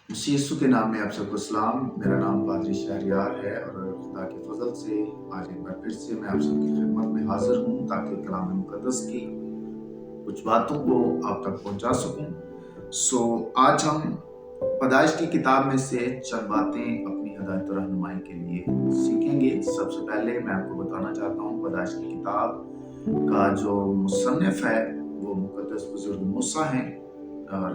मसीह यीशु के नाम में आप सबको सलाम। मेरा नाम पादरी शहरयार है और खुदा के फजल से आज एक बार फिर से मैं आप सबकी खिदमत में हाजिर हूँ ताकि कलाम मुकद्दस की कुछ बातों को आप तक पहुँचा सकूँ। आज हम पैदाइश की किताब में से चंद बातें अपनी हदायत और रहनुमाई के लिए सीखेंगे। सबसे पहले मैं आपको बताना चाहता हूँ पैदाइश की किताब का जो मुसन्निफ है वो मुकद्दस बुजुर्ग मूसा हैं और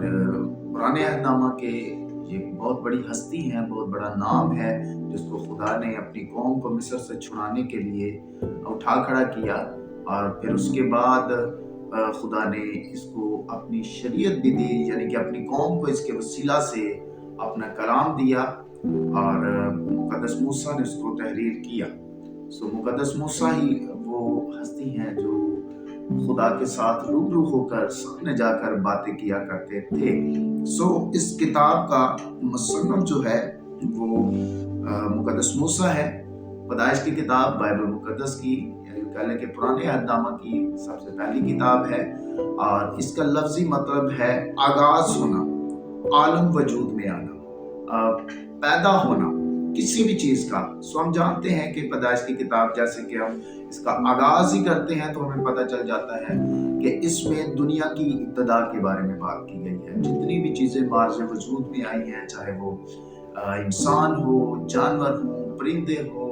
पुराने अहदनामा के ये बहुत बड़ी हस्ती है, बहुत बड़ा नाम है जिसको खुदा ने अपनी कौम को मिस्र से छुड़ाने के लिए उठा खड़ा किया और फिर उसके बाद खुदा ने इसको अपनी शरीयत भी दी, यानी कि अपनी कौम को इसके वसीला से अपना कलाम दिया और मुकद्दस मूसा ने उसको तहरीर किया। मुकद्दस मूसा ही वो हस्ती हैं जो खुदा के साथ रूबरू होकर सामने जाकर बातें किया करते थे। इस किताब का मुसन्निफ जो है वो मुकद्दस मूसा है। पैदाइश की किताब बाइबल मुकद्दस की यानी के पुराने अहदनामा की सबसे पहली किताब है और इसका लफ्जी मतलब है आगाज होना, आलम वजूद में आना, पैदा होना किसी भी चीज का। हम जानते हैं कि पैदाइश की किताब जैसे कि हम इसका आगाज ही करते हैं तो हमें पता चल जाता है कि इसमें दुनिया की इब्तदा के बारे में बात की गई है। जितनी भी चीजें मार्ज वजूद में आई हैं, चाहे वो इंसान हो, जानवर हो, परिंदे हो,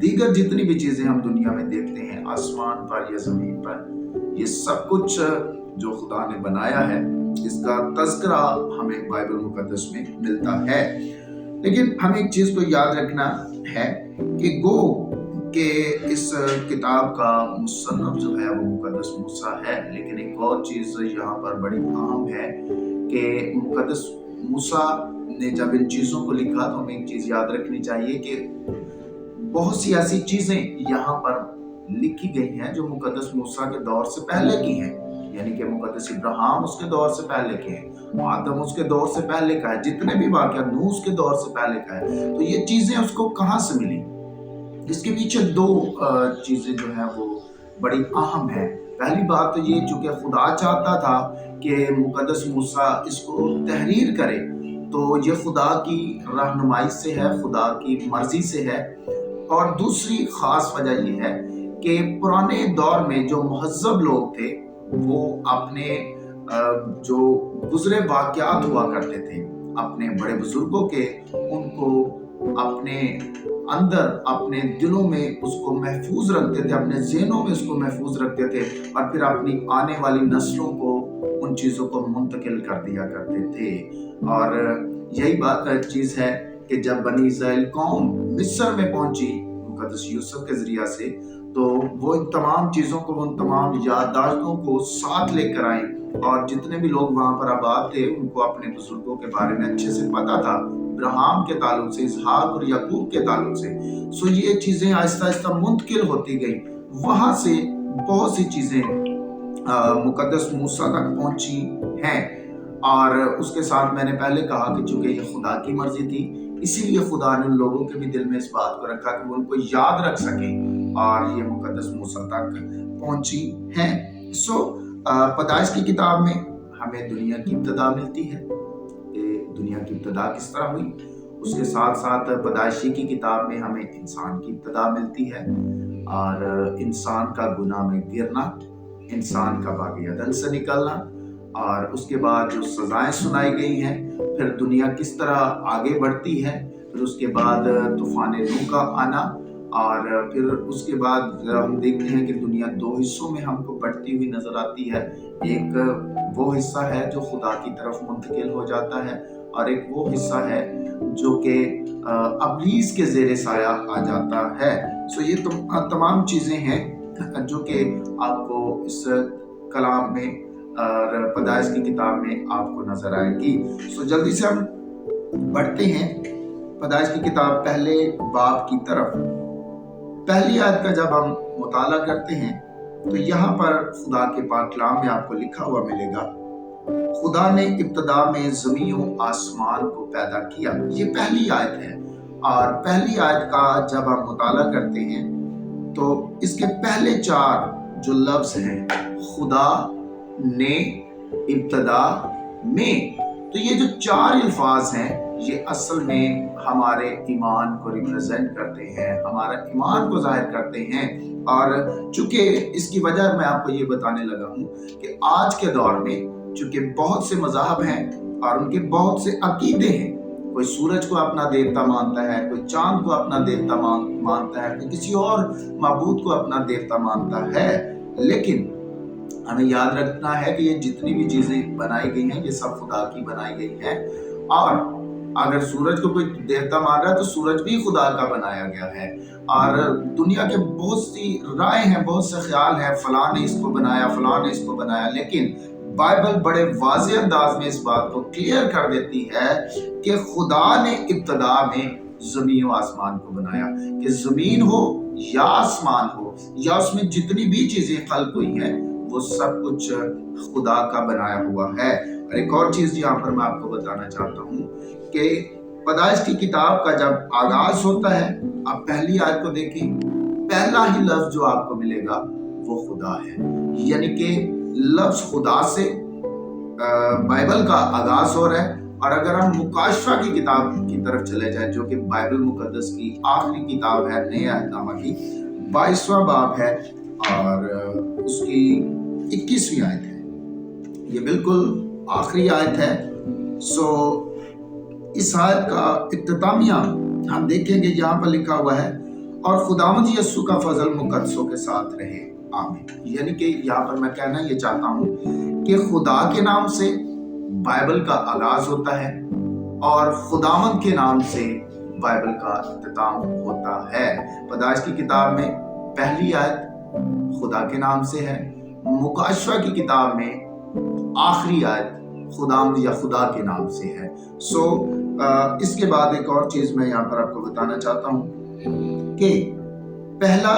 दीगर जितनी भी चीजें हम दुनिया में देखते हैं आसमान पर या जमीन पर, ये सब कुछ जो खुदा ने बनाया है इसका तज़किरा हमें बाइबल मुकद्दस में मिलता है। लेकिन हमें एक चीज को याद रखना है कि गो के इस किताब का मुसन्निफ जो है वो मुकद्दस मूसा है, लेकिन एक और चीज यहाँ पर बड़ी अहम है कि मुकद्दस मूसा ने जब इन चीजों को लिखा तो हमें एक चीज याद रखनी चाहिए कि बहुत सी ऐसी चीजें यहाँ पर लिखी गई हैं जो मुकद्दस मूसा के दौर से पहले की हैं, यानी कि मुकद्दस इब्राहिम उसके दौर से पहले के हैं, आदम उसके दौर से पहले का है, जितने भी वाक़या नूह उसके दौर से पहले का है। तो ये चीजें उसको कहाँ से मिली? इसके पीछे दो चीजें जो है वो बड़ी अहम है। पहली बात तो ये, चूंकि खुदा चाहता था कि मुकद्दस मूसा इसको तहरीर करे, तो ये खुदा की रहनुमाई से है, खुदा की मर्जी से है। और दूसरी खास वजह ये है कि पुराने दौर में जो महज़्ज़ब लोग थे वो अपने जो गुजरे वाक़यात हुआ करते थे अपने बड़े बुजुर्गों के, उनको अपने अंदर अपने दिलों में उसको महफूज रखते थे, अपने ज़हनों में उसको महफूज रखते थे और फिर अपनी आने वाली नस्लों को उन चीज़ों को मुंतकिल कर दिया करते थे। और यही बात चीज़ है कि जब बनी इस्राएल कौम मिस्र में पहुंची मुकद्दस यूसुफ के जरिया से, तो वो इन तमाम चीज़ों को, उन तमाम याददाश्तों को साथ लेकर आए और जितने भी लोग वहाँ पर आबाद थे उनको अपने बुजुर्गों के बारे में अच्छे से पता था, इब्राहिम के ताल्लुक से, इसहाक और याकूब के ताल्लुक से। ये चीज़ें आहिस्ता आहिस्ता मुंतकिल होती गई। वहाँ से बहुत सी चीज़ें मुकद्दस मूसा तक पहुँची हैं और उसके साथ मैंने पहले कहा कि चूंकि ये खुदा की मर्जी थी, इसीलिए खुदा ने उन लोगों के भी दिल में इस बात को रखा कि वो उनको याद रख सकें और ये मुकद्दस मूसा तक पहुंची हैं। पैदाइश की किताब में हमें दुनिया की इब्तदा मिलती है, दुनिया की इब्तदा किस तरह हुई। उसके साथ साथ पैदाइशी की किताब में हमें इंसान की इब्तदा मिलती है और इंसान का गुनाह में गिरना, इंसान का बाग़ अदन से निकलना और उसके बाद जो सजाएं सुनाई गई हैं, फिर दुनिया किस तरह आगे बढ़ती है, फिर उसके बाद तूफान नूह का आना और फिर उसके बाद हम देखते हैं कि दुनिया दो हिस्सों में हमको बढ़ती हुई नजर आती है। एक वो हिस्सा है जो खुदा की तरफ मुंतकिल हो जाता है और एक वो हिस्सा है जो कि अब्लीस के ज़ेरे साया आ जाता है। ये तमाम चीज़ें हैं जो कि आपको इस कलाम में और पैदाइश की किताब में आपको नजर आएगी। जल्दी से हम बढ़ते हैं पैदाइश की किताब पहले बाब की तरफ। पहली आयत का जब हम मुताला करते हैं तो यहाँ पर खुदा के पाक कलाम में आपको लिखा हुआ मिलेगा, खुदा ने इब्तदा में ज़मीन आसमान को पैदा किया। ये पहली आयत है और पहली आयत का जब हम मुताला करते हैं तो इसके पहले चार जो लफ्ज हैं, खुदा ने इब्तदा में, तो ये जो 4 अल्फाज हैं ये असल में हमारे ईमान को रिप्रेजेंट करते हैं, हमारा ईमान को जाहिर करते हैं। और चूंकि इसकी वजह मैं आपको ये बताने लगा हूँ कि आज के दौर में चूंकि बहुत से मज़हब हैं और उनके बहुत से अकीदे हैं, कोई सूरज को अपना देवता मानता है, कोई चांद को अपना देवता मानता है, कोई किसी और माबूद को अपना देवता मानता है, लेकिन हमें याद रखना है कि ये जितनी भी चीजें बनाई गई हैं ये सब खुदा की बनाई गई हैं। और अगर सूरज को कोई देवता मान रहा है तो सूरज भी खुदा का बनाया गया है। और दुनिया के बहुत सी राय हैं, बहुत से ख्याल हैं, फलां ने इसको बनाया, फलां ने इसको बनाया, लेकिन बाइबल बड़े वाज़ेह अंदाज में इस बात को क्लियर कर देती है कि खुदा ने इब्तदा में ज़मीन और आसमान को बनाया। कि ज़मीन हो या आसमान हो या उसमें जितनी भी चीज़ें खल्क हुई हैं वो सब कुछ खुदा का बनाया हुआ है। और एक और चीज़ यहाँ पर मैं आपको बताना चाहता हूँ कि पैदाइश की किताब का जब आगाज़ होता है, आप पहली आयत को देखें, पहला ही लफ्ज़ जो आपको मिलेगा वो खुदा है। यानी कि लफ्ज़ खुदा से बाइबल का आगाज़ हो रहा है। और अगर हम मुकाशफा की किताब की तरफ चले जाएं, जो कि बाइबल मुकद्दस की आखिरी किताब है, नए अहदनामा की 22वां बाब है और उसकी 21वीं आयत है, ये बिल्कुल आखिरी आयत है। इस आयत का इख्तितामिया हम देखेंगे, यहाँ पर लिखा हुआ है, और खुदावंद यीशु का फजल मुकद्दसों के साथ रहे, आमीन। यानी कि यहाँ पर मैं कहना ये चाहता हूँ कि खुदा के नाम से बाइबल का आगाज होता है और खुदावंद के नाम से बाइबल का इख्तिताम होता है। पैदाइश की किताब में पहली आयत खुदा के नाम से है, मुकाशफा की किताब में आखिरी आयत खुदावंद या खुदा के नाम से है। इसके बाद एक और चीज मैं यहाँ पर आपको बताना चाहता हूँ कि पहला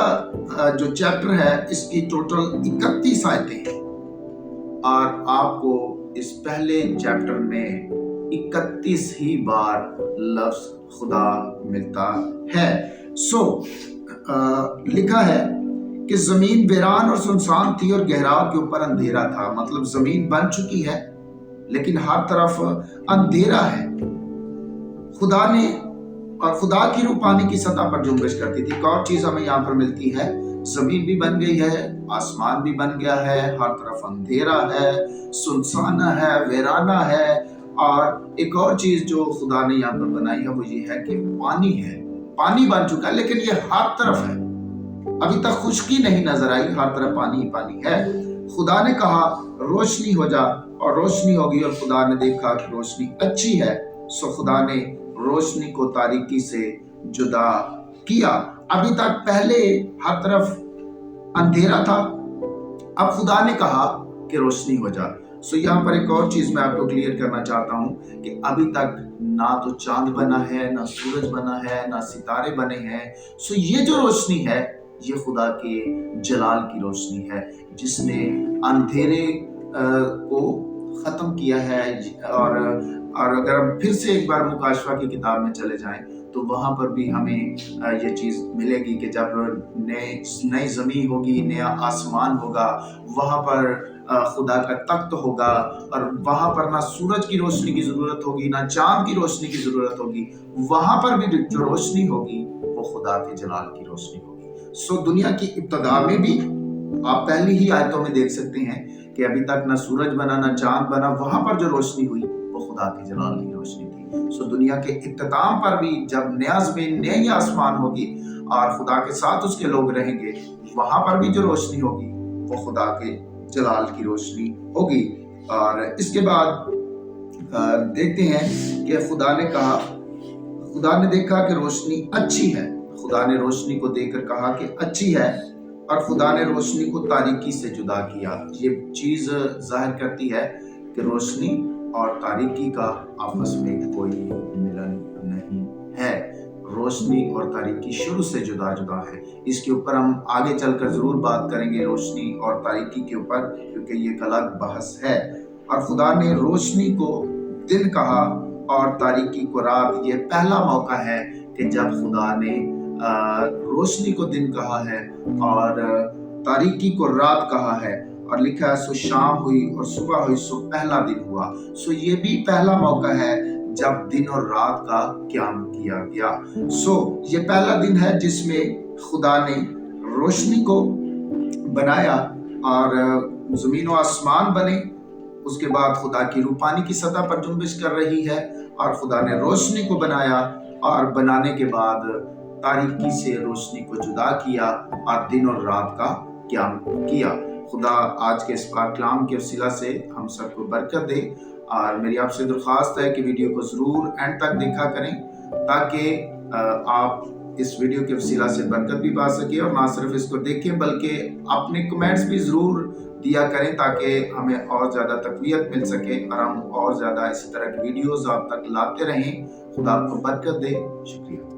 जो चैप्टर है इसकी टोटल 31 आयतें हैं और आपको इस पहले चैप्टर में 31 ही बार लफ्ज खुदा मिलता है। लिखा है कि जमीन वीरान और सुनसान थी और गहराव के ऊपर अंधेरा था। मतलब जमीन बन चुकी है लेकिन हर तरफ अंधेरा है। खुदा ने और खुदा की रूह पानी की सतह पर जुम्बिश करती थी। एक और चीज हमें यहाँ पर मिलती है, जमीन भी बन गई है, आसमान भी बन गया है, हर तरफ अंधेरा है, सुनसाना है, वीराना है। और एक और चीज जो खुदा ने यहाँ पर बनाई है वो ये है कि पानी है, पानी बन चुका है लेकिन ये हर तरफ है, अभी तक खुश्की नहीं नजर आई, हर तरफ पानी ही पानी है। खुदा ने कहा रोशनी हो जा और रोशनी होगी, और खुदा ने देखा कि रोशनी अच्छी है। सो खुदा ने रोशनी को तारीकी से जुदा किया। अभी तक पहले हर तरफ अंधेरा था, अब खुदा ने कहा कि रोशनी हो जा। यहाँ पर एक और चीज मैं आपको क्लियर करना चाहता हूँ कि अभी तक ना तो चांद बना है, ना सूरज बना है, ना सितारे बने हैं। ये जो रोशनी है ये खुदा के जलाल की रोशनी है जिसने अंधेरे को खत्म किया है। और अगर हम फिर से एक बार मुकाशफा की किताब में चले जाएं तो वहां पर भी हमें ये चीज मिलेगी कि जब नई जमीन होगी, नया आसमान होगा, वहां पर खुदा का तख्त होगा और वहां पर ना सूरज की रोशनी की जरूरत होगी, ना चांद की रोशनी की जरूरत होगी। वहां पर भी जो रोशनी होगी वो खुदा के जलाल की रोशनी होगी। दुनिया की इब्तदा में भी आप पहली ही आयतों में देख सकते हैं कि अभी तक ना सूरज बना, ना चांद बना, वहां पर जो रोशनी हुई वो खुदा के जलाल की रोशनी थी। दुनिया के इख्तिताम पर भी जब नया ज़मीन, नई आसमान होगी और खुदा के साथ उसके लोग रहेंगे, वहां पर भी जो रोशनी होगी वो खुदा के जलाल की रोशनी होगी। और इसके बाद देखते हैं कि खुदा ने कहा, खुदा ने देखा कि रोशनी अच्छी है। खुदा ने रोशनी को देखकर कहा कि अच्छी है, और खुदा ने रोशनी को तारीकी से जुदा किया। ये चीज जाहिर करती है कि रोशनी और तारीकी का आपस में कोई मिलन नहीं है। रोशनी और तारीकी शुरू से जुदा जुदा है। इसके ऊपर हम आगे चलकर जरूर बात करेंगे, रोशनी और तारीकी के ऊपर, क्योंकि ये एक अलग बहस है। और खुदा ने रोशनी को दिन कहा और तारीकी को रात। ये पहला मौका है कि जब खुदा ने रोशनी को दिन कहा है और तारीकी को रात कहा है। और लिखा है सो शाम हुई और सुबह हुई सो पहला दिन हुआ। सो ये भी पहला मौका है जब दिन और रात का क़याम किया गया। सो ये पहला दिन है जिसमें खुदा ने रोशनी को बनाया और ज़मीन व आसमान बने। उसके बाद खुदा की रूह पानी की सतह पर जुम्बिश कर रही है और खुदा ने रोशनी को बनाया और बनाने के बाद तारीकी से रोशनी को जुदा किया और दिन और रात का क़याम किया। खुदा आज के इस पाक कलाम के वसीला से हम सबको बरकत दे और मेरी आपसे दरख्वास्त है कि वीडियो को ज़रूर एंड तक देखा करें ताकि आप इस वीडियो के वसीला से बरकत भी पा सके और ना सिर्फ इसको देखें बल्कि अपने कमेंट्स भी ज़रूर दिया करें ताकि हमें और ज़्यादा तक़वियत मिल सके और हम और ज़्यादा इसी तरह की वीडियोज़ आप तक लाते रहें। खुदा आपको बरकत दे। शुक्रिया।